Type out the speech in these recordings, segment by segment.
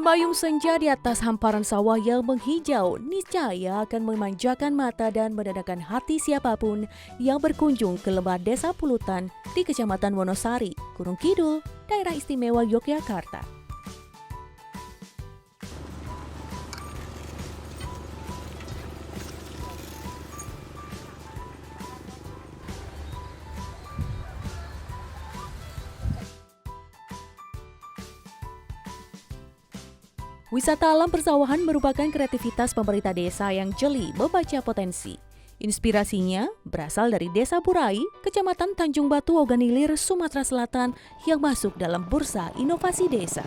Bermayung senja di atas hamparan sawah yang menghijau niscaya akan memanjakan mata dan menenangkan hati siapapun yang berkunjung ke lembah Desa Pulutan di Kecamatan Wonosari, Gunung Kidul, Daerah Istimewa Yogyakarta. Wisata alam persawahan merupakan kreativitas pemerintah desa yang jeli membaca potensi. Inspirasinya berasal dari Desa Burai, Kecamatan Tanjung Batu, Oganilir, Sumatera Selatan yang masuk dalam Bursa Inovasi Desa.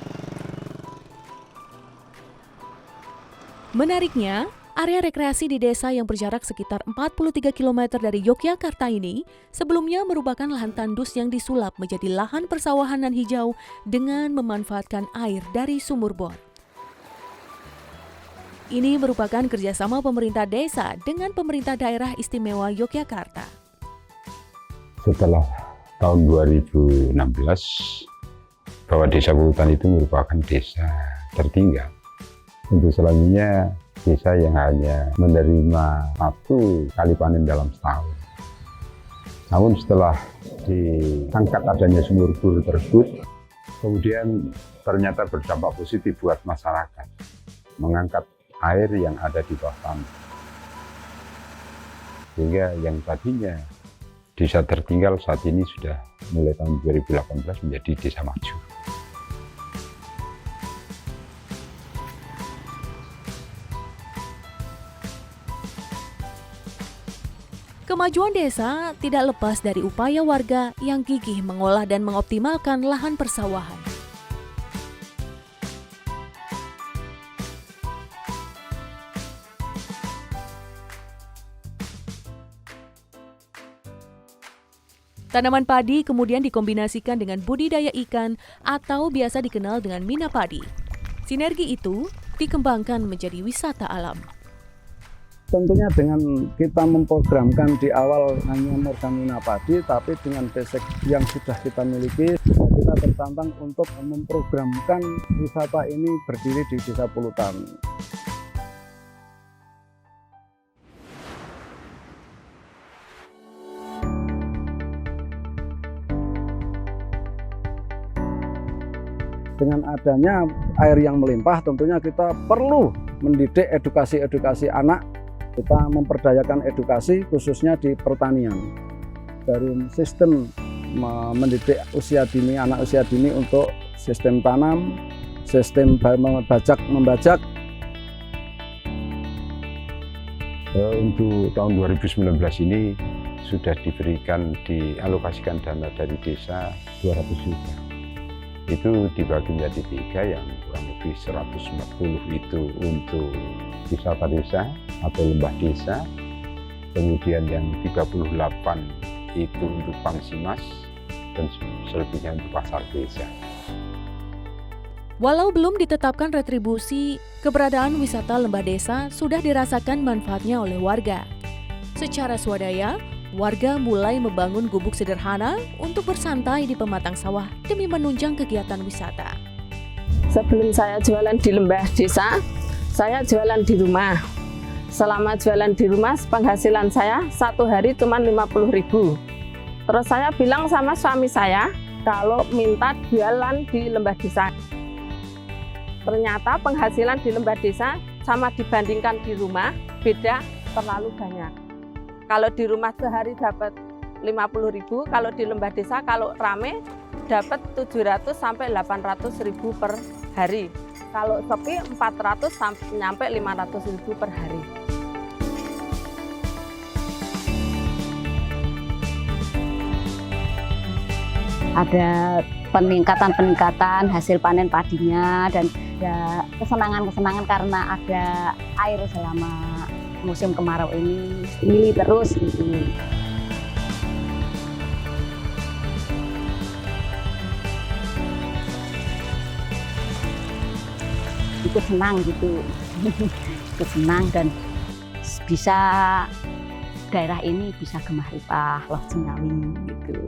Menariknya, area rekreasi di desa yang berjarak sekitar 43 km dari Yogyakarta ini sebelumnya merupakan lahan tandus yang disulap menjadi lahan persawahan dan hijau dengan memanfaatkan air dari sumur bor. Ini merupakan kerjasama pemerintah desa dengan pemerintah daerah istimewa Yogyakarta. Setelah tahun 2016, bahwa Desa Pulutan itu merupakan desa tertinggal. Untuk selanjutnya, desa yang hanya menerima 1 kali panen dalam setahun. Namun setelah diangkat adanya sumur bor tersebut, kemudian ternyata berdampak positif buat masyarakat. Mengangkat air yang ada di bawah tanah. Sehingga yang tadinya desa tertinggal saat ini sudah mulai tahun 2018 menjadi desa maju. Kemajuan desa tidak lepas dari upaya warga yang gigih mengolah dan mengoptimalkan lahan persawahan. Tanaman padi kemudian dikombinasikan dengan budidaya ikan atau biasa dikenal dengan mina padi. Sinergi itu dikembangkan menjadi wisata alam. Tentunya dengan kita memprogramkan di awal hanya morgamina padi, tapi dengan basic yang sudah kita miliki, kita tertantang untuk memprogramkan wisata ini berdiri di Desa Pulutan. Dengan adanya air yang melimpah, tentunya kita perlu mendidik edukasi anak. Kita memperdayakan edukasi khususnya di pertanian. Dari sistem mendidik usia dini, anak usia dini untuk sistem tanam, sistem membajak. Untuk tahun 2019 ini sudah dialokasikan dana dari desa 200 juta. Itu dibagi menjadi 3, yang kurang lebih 140 itu untuk wisata desa atau lembah desa, kemudian yang 38 itu untuk Pangsimas, dan selebihnya untuk pasar desa. Walau belum ditetapkan retribusi, keberadaan wisata lembah desa sudah dirasakan manfaatnya oleh warga. Secara swadaya, warga mulai membangun gubuk sederhana untuk bersantai di pematang sawah demi menunjang kegiatan wisata. Sebelum saya jualan di lembah desa, saya jualan di rumah. Selama jualan di rumah, penghasilan saya 1 hari cuma 50.000. Terus saya bilang sama suami saya, kalau minta jualan di lembah desa. Ternyata penghasilan di lembah desa sama dibandingkan di rumah, beda terlalu banyak. Kalau di rumah sehari dapat 50.000, kalau di lembah desa kalau rame dapat 700 sampai 800.000 per hari. Kalau sepi 400 sampai 500.000 per hari. Ada peningkatan hasil panen padinya, dan ada kesenangan karena ada air selama musim kemarau ini terus gitu. Ikut senang gitu, ikut senang, dan bisa daerah ini bisa gemah ripah, loh Jingawi gitu.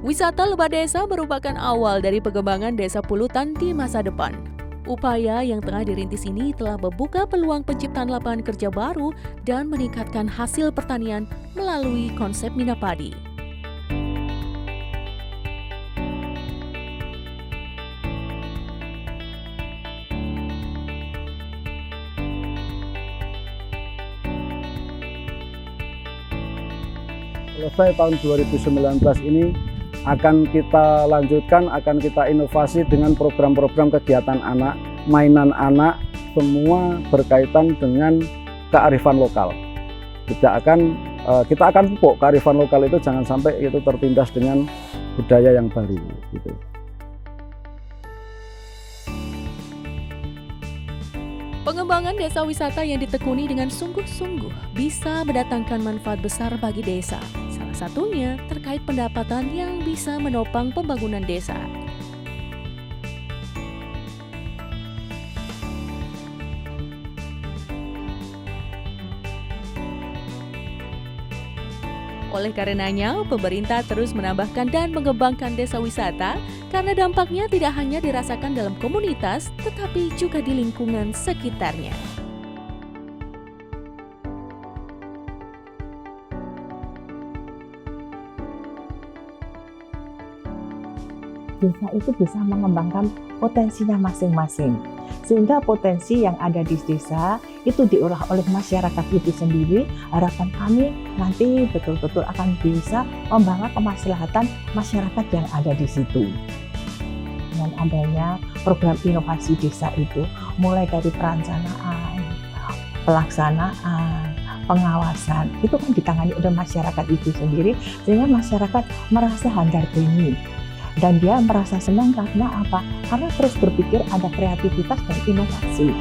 Wisata lembah desa merupakan awal dari pengembangan desa pulutan di masa depan. Upaya yang tengah dirintis ini telah membuka peluang penciptaan lapangan kerja baru dan meningkatkan hasil pertanian melalui konsep Minapadi. Selesai tahun 2019 ini akan kita lanjutkan, akan kita inovasi dengan program-program kegiatan anak, mainan anak, semua berkaitan dengan kearifan lokal. Kita akan pupuk kearifan lokal itu, jangan sampai itu tertindas dengan budaya yang baru gitu. Pengembangan desa wisata yang ditekuni dengan sungguh-sungguh bisa mendatangkan manfaat besar bagi desa. Salah satunya terkait pendapatan yang bisa menopang pembangunan desa. Oleh karenanya, pemerintah terus menambahkan dan mengembangkan desa wisata karena dampaknya tidak hanya dirasakan dalam komunitas, tetapi juga di lingkungan sekitarnya. Desa itu bisa mengembangkan potensinya masing-masing. Sehingga potensi yang ada di desa itu diolah oleh masyarakat itu sendiri. Harapan kami nanti betul-betul akan bisa membangun kemaslahatan masyarakat yang ada di situ. Dengan adanya program inovasi desa itu, mulai dari perencanaan, pelaksanaan, pengawasan, itu kan ditangani oleh masyarakat itu sendiri, sehingga masyarakat merasa harganya. Dan dia merasa senang karena apa? Karena terus berpikir ada kreativitas dan inovasi.